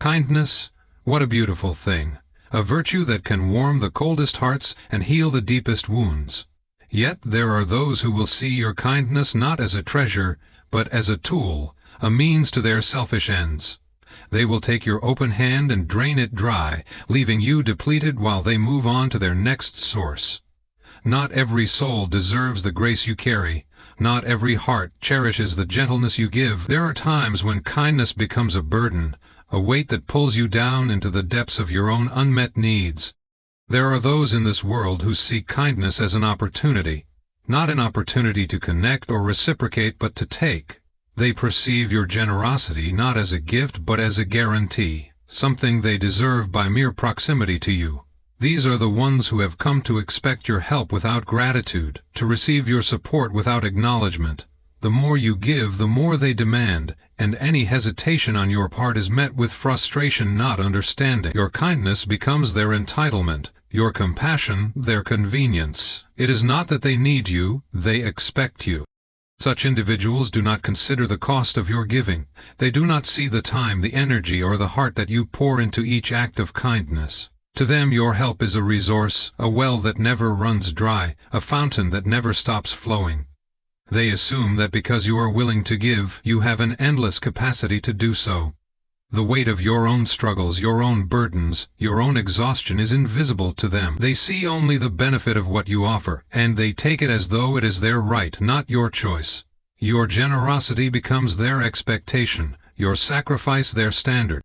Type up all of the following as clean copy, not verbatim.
Kindness, what a beautiful thing, a virtue that can warm the coldest hearts and heal the deepest wounds. Yet there are those who will see your kindness not as a treasure, but as a tool, a means to their selfish ends. They will take your open hand and drain it dry, leaving you depleted while they move on to their next source. Not every soul deserves the grace you carry. Not every heart cherishes the gentleness you give. There are times when kindness becomes a burden, a weight that pulls you down into the depths of your own unmet needs. There are those in this world who see kindness as an opportunity, not an opportunity to connect or reciprocate but to take. They perceive your generosity not as a gift but as a guarantee, something they deserve by mere proximity to you. These are the ones who have come to expect your help without gratitude, to receive your support without acknowledgement. The more you give, the more they demand, and any hesitation on your part is met with frustration, not understanding. Your kindness becomes their entitlement, your compassion their convenience. It is not that they need you, they expect you. Such individuals do not consider the cost of your giving. They do not see the time, the energy, or the heart that you pour into each act of kindness. To them your help is a resource, a well that never runs dry, a fountain that never stops flowing. They assume that because you are willing to give, you have an endless capacity to do so. The weight of your own struggles, your own burdens, your own exhaustion is invisible to them. They see only the benefit of what you offer, and they take it as though it is their right, not your choice. Your generosity becomes their expectation, your sacrifice their standard.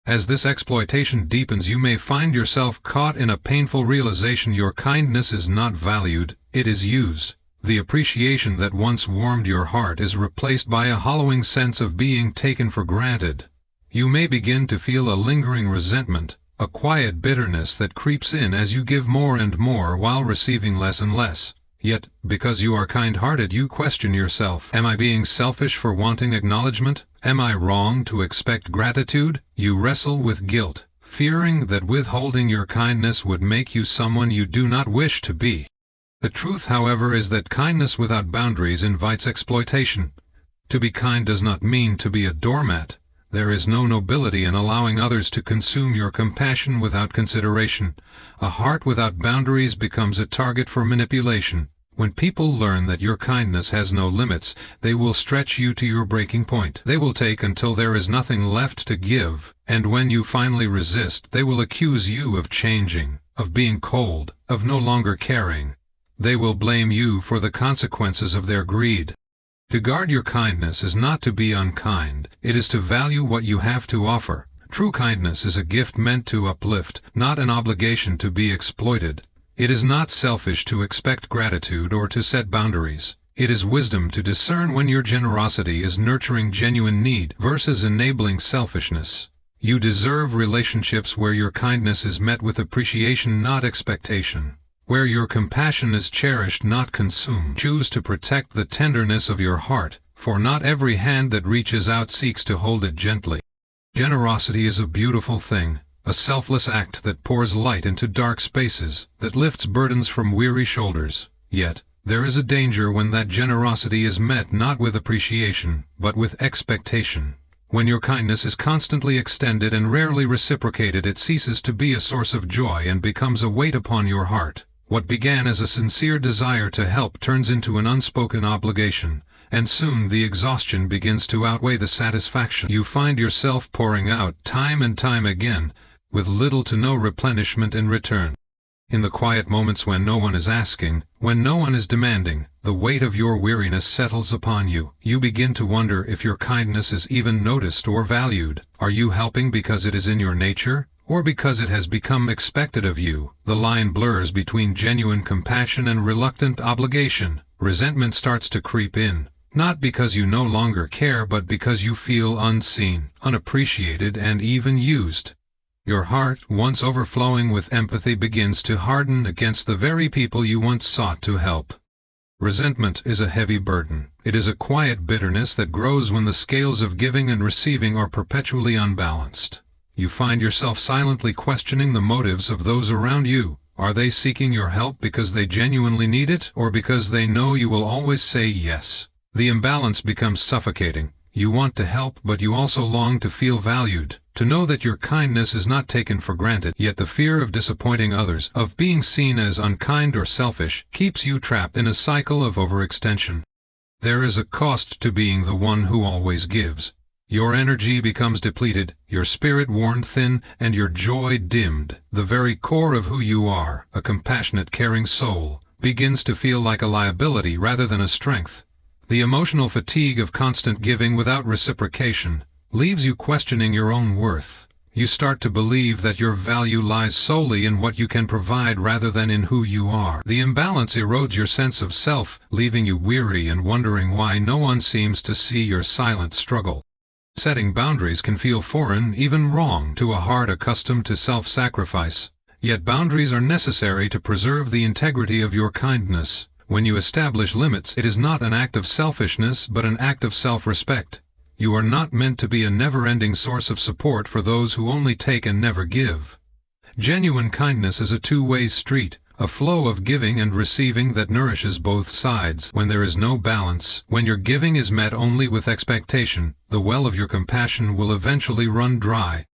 As this exploitation deepens, you may find yourself caught in a painful realization your kindness is not valued, it is used. The appreciation that once warmed your heart is replaced by a hollowing sense of being taken for granted. You may begin to feel a lingering resentment, a quiet bitterness that creeps in as you give more and more while receiving less and less. Yet, because you are kind-hearted, you question yourself. Am I being selfish for wanting acknowledgement? Am I wrong to expect gratitude? You wrestle with guilt, fearing that withholding your kindness would make you someone you do not wish to be. The truth, however, is that kindness without boundaries invites exploitation. To be kind does not mean to be a doormat. There is no nobility in allowing others to consume your compassion without consideration. A heart without boundaries becomes a target for manipulation. When people learn that your kindness has no limits, they will stretch you to your breaking point. They will take until there is nothing left to give, and when you finally resist, they will accuse you of changing, of being cold, of no longer caring. They will blame you for the consequences of their greed. To guard your kindness is not to be unkind, it is to value what you have to offer. True kindness is a gift meant to uplift, not an obligation to be exploited. It is not selfish to expect gratitude or to set boundaries. It is wisdom to discern when your generosity is nurturing genuine need versus enabling selfishness. You deserve relationships where your kindness is met with appreciation, not expectation. Where your compassion is cherished, not consumed. Choose to protect the tenderness of your heart, for not every hand that reaches out seeks to hold it gently. Generosity is a beautiful thing, a selfless act that pours light into dark spaces, that lifts burdens from weary shoulders. Yet, there is a danger when that generosity is met not with appreciation, but with expectation. When your kindness is constantly extended and rarely reciprocated, it ceases to be a source of joy and becomes a weight upon your heart. What began as a sincere desire to help turns into an unspoken obligation, and soon the exhaustion begins to outweigh the satisfaction. You find yourself pouring out time and time again, with little to no replenishment in return. In the quiet moments when no one is asking, when no one is demanding, the weight of your weariness settles upon you. You begin to wonder if your kindness is even noticed or valued. Are you helping because it is in your nature, or because it has become expected of you? The line blurs between genuine compassion and reluctant obligation. Resentment starts to creep in, not because you no longer care but because you feel unseen, unappreciated, and even used. Your heart, once overflowing with empathy, begins to harden against the very people you once sought to help. Resentment is a heavy burden. It is a quiet bitterness that grows when the scales of giving and receiving are perpetually unbalanced. You find yourself silently questioning the motives of those around you. Are they seeking your help because they genuinely need it, or because they know you will always say yes? The imbalance becomes suffocating. You want to help, but you also long to feel valued, to know that your kindness is not taken for granted. Yet the fear of disappointing others, of being seen as unkind or selfish, keeps you trapped in a cycle of overextension. There is a cost to being the one who always gives. Your energy becomes depleted, your spirit worn thin, and your joy dimmed. The very core of who you are, a compassionate, caring soul, begins to feel like a liability rather than a strength. The emotional fatigue of constant giving without reciprocation leaves you questioning your own worth. You start to believe that your value lies solely in what you can provide rather than in who you are. The imbalance erodes your sense of self, leaving you weary and wondering why no one seems to see your silent struggle. Setting boundaries can feel foreign, even wrong, to a heart accustomed to self-sacrifice. Yet boundaries are necessary to preserve the integrity of your kindness. When you establish limits, it is not an act of selfishness but an act of self-respect. You are not meant to be a never-ending source of support for those who only take and never give. Genuine kindness is a two-way street, a flow of giving and receiving that nourishes both sides. When there is no balance, when your giving is met only with expectation, the well of your compassion will eventually run dry.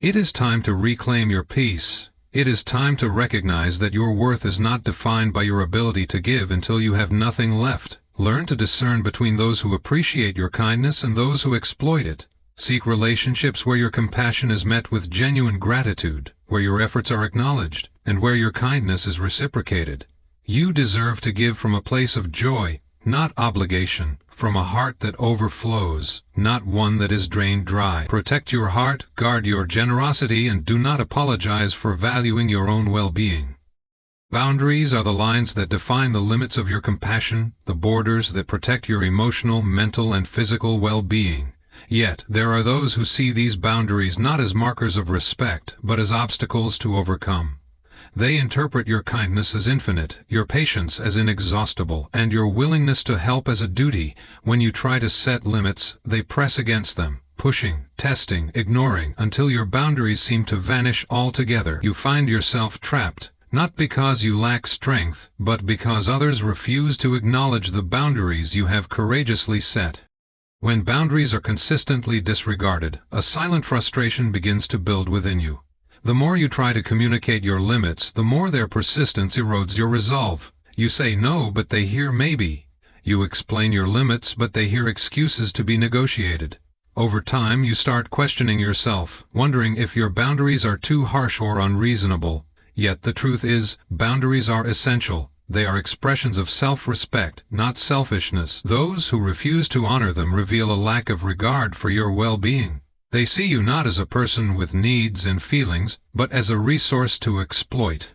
It is time to reclaim your peace. It is time to recognize that your worth is not defined by your ability to give until you have nothing left. Learn to discern between those who appreciate your kindness and those who exploit it. Seek relationships where your compassion is met with genuine gratitude, where your efforts are acknowledged, and where your kindness is reciprocated. You deserve to give from a place of joy, not obligation, from a heart that overflows, not one that is drained dry. Protect your heart, guard your generosity, and do not apologize for valuing your own well-being. Boundaries are the lines that define the limits of your compassion, the borders that protect your emotional, mental, and physical well-being. Yet, there are those who see these boundaries not as markers of respect, but as obstacles to overcome. They interpret your kindness as infinite, your patience as inexhaustible, and your willingness to help as a duty. When you try to set limits, they press against them, pushing, testing, ignoring, until your boundaries seem to vanish altogether. You find yourself trapped, not because you lack strength, but because others refuse to acknowledge the boundaries you have courageously set. When boundaries are consistently disregarded, a silent frustration begins to build within you. The more you try to communicate your limits, the more their persistence erodes your resolve. You say no, but they hear maybe. You explain your limits, but they hear excuses to be negotiated. Over time, you start questioning yourself, wondering if your boundaries are too harsh or unreasonable. Yet the truth is, boundaries are essential. They are expressions of self-respect, not selfishness. Those who refuse to honor them reveal a lack of regard for your well-being. They see you not as a person with needs and feelings, but as a resource to exploit.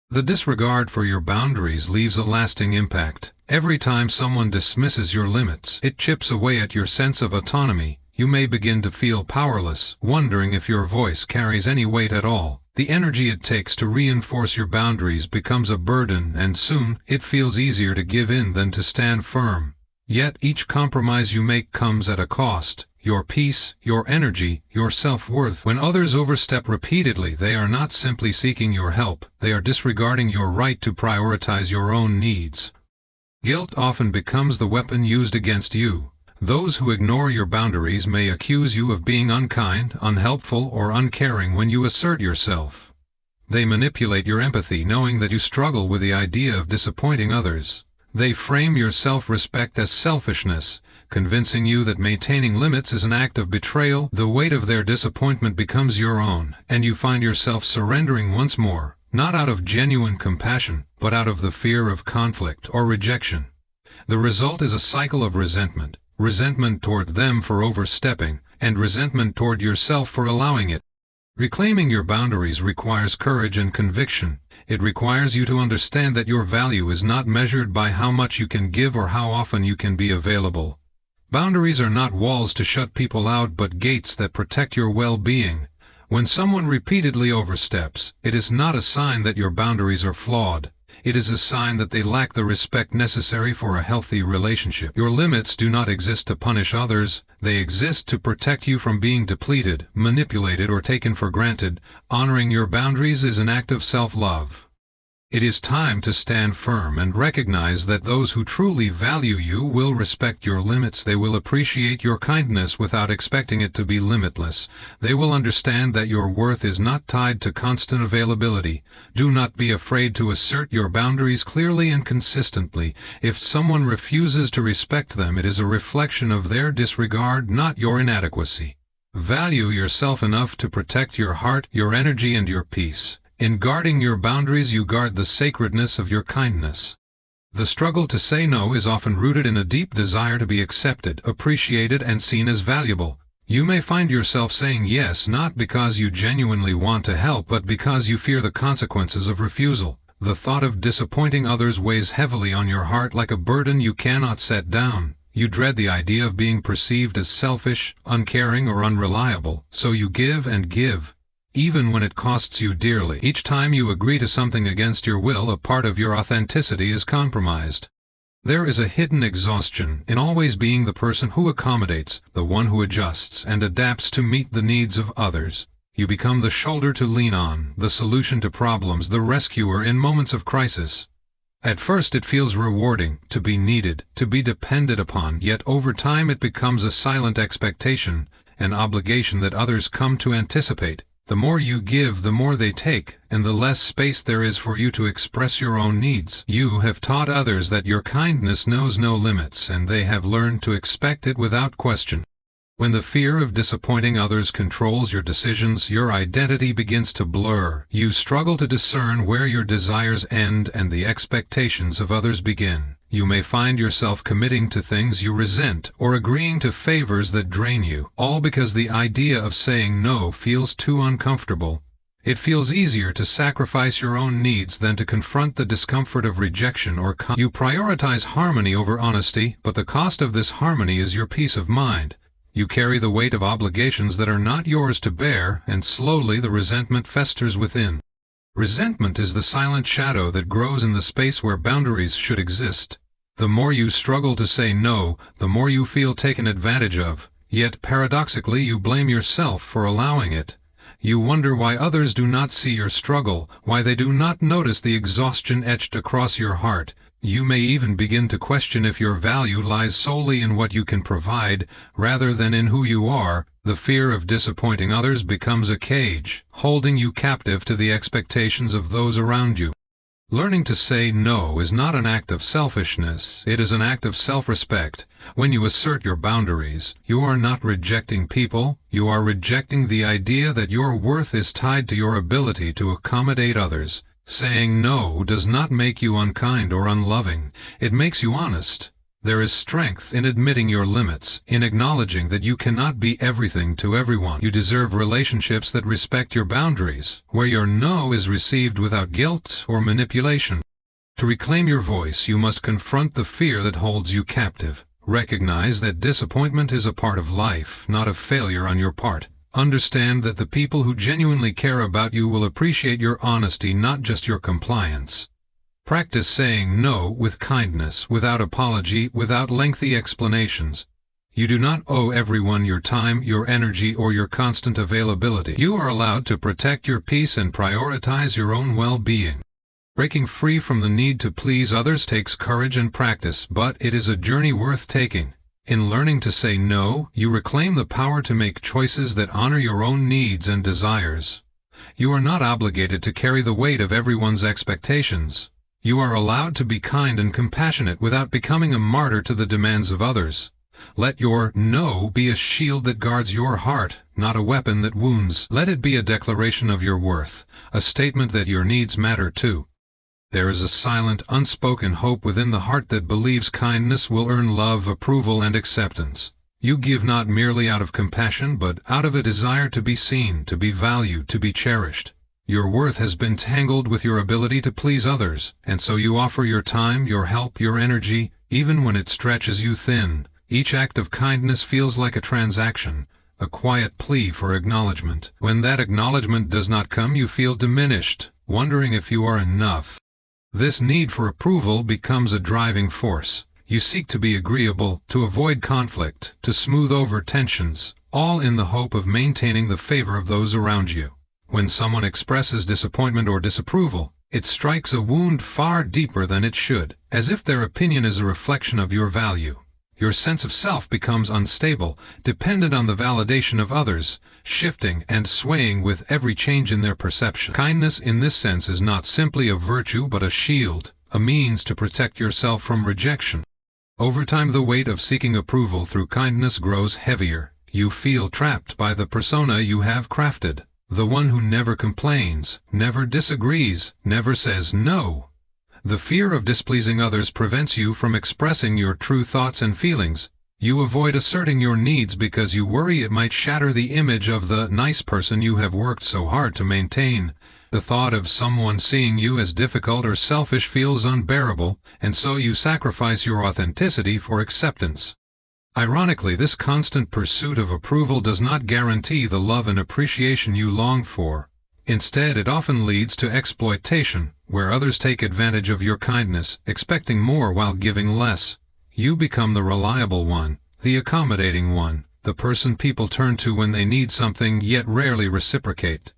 The disregard for your boundaries leaves a lasting impact. Every time someone dismisses your limits, it chips away at your sense of autonomy. You may begin to feel powerless, wondering if your voice carries any weight at all. The energy it takes to reinforce your boundaries becomes a burden, and soon, it feels easier to give in than to stand firm. Yet each compromise you make comes at a cost. Your peace, your energy, your self-worth. When others overstep repeatedly, they are not simply seeking your help, they are disregarding your right to prioritize your own needs. Guilt often becomes the weapon used against you. Those who ignore your boundaries may accuse you of being unkind, unhelpful, or uncaring when you assert yourself. They manipulate your empathy, knowing that you struggle with the idea of disappointing others. They frame your self-respect as selfishness, convincing you that maintaining limits is an act of betrayal. The weight of their disappointment becomes your own, and you find yourself surrendering once more, not out of genuine compassion, but out of the fear of conflict or rejection. The result is a cycle of resentment. Resentment toward them for overstepping, and resentment toward yourself for allowing it. Reclaiming your boundaries requires courage and conviction. It requires you to understand that your value is not measured by how much you can give or how often you can be available. Boundaries are not walls to shut people out, but gates that protect your well-being. When someone repeatedly oversteps, it is not a sign that your boundaries are flawed. It is a sign that they lack the respect necessary for a healthy relationship. Your limits do not exist to punish others, they exist to protect you from being depleted, manipulated, or taken for granted. Honoring your boundaries is an act of self-love. It is time to stand firm and recognize that those who truly value you will respect your limits. They will appreciate your kindness without expecting it to be limitless. They will understand that your worth is not tied to constant availability. Do not be afraid to assert your boundaries clearly and consistently. If someone refuses to respect them, it is a reflection of their disregard, not your inadequacy. Value yourself enough to protect your heart, your energy, and your peace. In guarding your boundaries, you guard the sacredness of your kindness. The struggle to say no is often rooted in a deep desire to be accepted, appreciated, and seen as valuable. You may find yourself saying yes not because you genuinely want to help, but because you fear the consequences of refusal. The thought of disappointing others weighs heavily on your heart like a burden you cannot set down. You dread the idea of being perceived as selfish, uncaring, or unreliable, so you give and give, even when it costs you dearly. Each time you agree to something against your will, a part of your authenticity is compromised. There is a hidden exhaustion in always being the person who accommodates, the one who adjusts and adapts to meet the needs of others. You become the shoulder to lean on, the solution to problems, the rescuer in moments of crisis. At first it feels rewarding to be needed, to be depended upon, yet over time it becomes a silent expectation, an obligation that others come to anticipate. The more you give, the more they take, and the less space there is for you to express your own needs. You have taught others that your kindness knows no limits, and they have learned to expect it without question. When the fear of disappointing others controls your decisions, your identity begins to blur. You struggle to discern where your desires end and the expectations of others begin. You may find yourself committing to things you resent or agreeing to favors that drain you, all because the idea of saying no feels too uncomfortable. It feels easier to sacrifice your own needs than to confront the discomfort of rejection or You prioritize harmony over honesty, but the cost of this harmony is your peace of mind. You carry the weight of obligations that are not yours to bear, and slowly the resentment festers within. Resentment is the silent shadow that grows in the space where boundaries should exist. The more you struggle to say no, the more you feel taken advantage of, yet paradoxically you blame yourself for allowing it. You wonder why others do not see your struggle, why they do not notice the exhaustion etched across your heart. You may even begin to question if your value lies solely in what you can provide, rather than in who you are. The fear of disappointing others becomes a cage, holding you captive to the expectations of those around you. Learning to say no is not an act of selfishness, it is an act of self-respect. When you assert your boundaries, you are not rejecting people, you are rejecting the idea that your worth is tied to your ability to accommodate others. Saying no does not make you unkind or unloving, it makes you honest. There is strength in admitting your limits, in acknowledging that you cannot be everything to everyone. You deserve relationships that respect your boundaries, where your no is received without guilt or manipulation. To reclaim your voice, you must confront the fear that holds you captive. Recognize that disappointment is a part of life, not a failure on your part. Understand that the people who genuinely care about you will appreciate your honesty, not just your compliance. Practice saying no with kindness, without apology, without lengthy explanations. You do not owe everyone your time, your energy, or your constant availability. You are allowed to protect your peace and prioritize your own well-being. Breaking free from the need to please others takes courage and practice, but it is a journey worth taking. In learning to say no, you reclaim the power to make choices that honor your own needs and desires. You are not obligated to carry the weight of everyone's expectations. You are allowed to be kind and compassionate without becoming a martyr to the demands of others. Let your no be a shield that guards your heart, not a weapon that wounds. Let it be a declaration of your worth, a statement that your needs matter too. There is a silent, unspoken hope within the heart that believes kindness will earn love, approval, and acceptance. You give not merely out of compassion, but out of a desire to be seen, to be valued, to be cherished. Your worth has been tangled with your ability to please others, and so you offer your time, your help, your energy, even when it stretches you thin. Each act of kindness feels like a transaction, a quiet plea for acknowledgement. When that acknowledgement does not come, you feel diminished, wondering if you are enough. This need for approval becomes a driving force. You seek to be agreeable, to avoid conflict, to smooth over tensions, all in the hope of maintaining the favor of those around you. When someone expresses disappointment or disapproval, It strikes a wound far deeper than it should, as if their opinion is a reflection of your value. Your sense of self becomes unstable, dependent on the validation of others, shifting and swaying with every change in their perception. Kindness in this sense is not simply a virtue but a shield, a means to protect yourself from rejection. Over time, the weight of seeking approval through kindness grows heavier. You feel trapped by the persona you have crafted, the one who never complains, never disagrees, never says no. The fear of displeasing others prevents you from expressing your true thoughts and feelings. You avoid asserting your needs because you worry it might shatter the image of the nice person you have worked so hard to maintain. The thought of someone seeing you as difficult or selfish feels unbearable, and so you sacrifice your authenticity for acceptance. Ironically, this constant pursuit of approval does not guarantee the love and appreciation you long for. Instead, it often leads to exploitation, where others take advantage of your kindness, expecting more while giving less. You become the reliable one, the accommodating one, the person people turn to when they need something yet rarely reciprocate.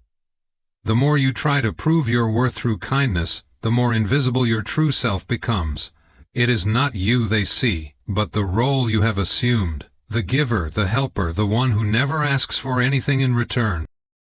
The more you try to prove your worth through kindness, the more invisible your true self becomes. It is not you they see, but the role you have assumed, the giver, the helper, the one who never asks for anything in return.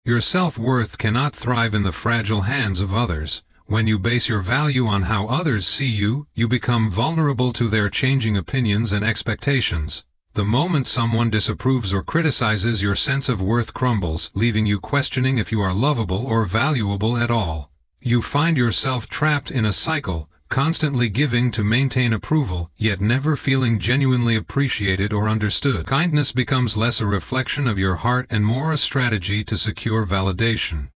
Your self-worth cannot thrive in the fragile hands of others. When you base your value on how others see you, you become vulnerable to their changing opinions and expectations. The moment someone disapproves or criticizes, your sense of worth crumbles, leaving you questioning if you are lovable or valuable at all. You find yourself trapped in a cycle, constantly giving to maintain approval, yet never feeling genuinely appreciated or understood. Kindness becomes less a reflection of your heart and more a strategy to secure validation.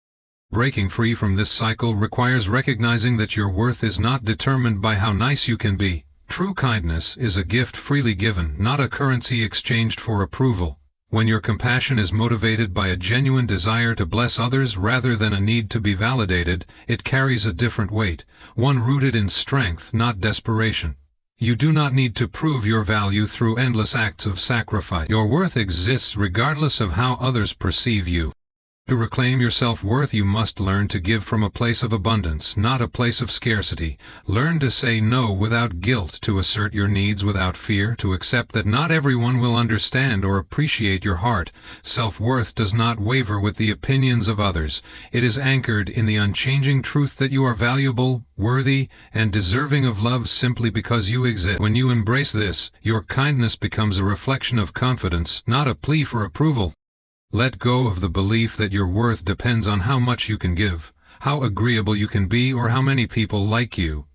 Breaking free from this cycle requires recognizing that your worth is not determined by how nice you can be. True kindness is a gift freely given, not a currency exchanged for approval. When your compassion is motivated by a genuine desire to bless others rather than a need to be validated, it carries a different weight, one rooted in strength, not desperation. You do not need to prove your value through endless acts of sacrifice. Your worth exists regardless of how others perceive you. To reclaim your self-worth, you must learn to give from a place of abundance, not a place of scarcity. Learn to say no without guilt, to assert your needs without fear, to accept that not everyone will understand or appreciate your heart. Self-worth does not waver with the opinions of others. It is anchored in the unchanging truth that you are valuable, worthy, and deserving of love simply because you exist. When you embrace this, your kindness becomes a reflection of confidence, not a plea for approval. Let go of the belief that your worth depends on how much you can give, how agreeable you can be, or how many people like you.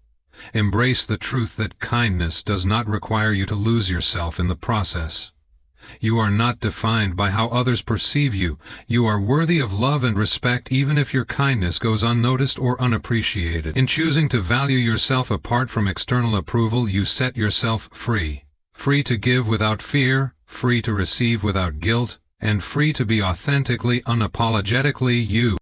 Embrace the truth that kindness does not require you to lose yourself in the process. You are not defined by how others perceive you. You are worthy of love and respect even if your kindness goes unnoticed or unappreciated. In choosing to value yourself apart from external approval, you set yourself free. Free to give without fear, free to receive without guilt, and free to be authentically, unapologetically you.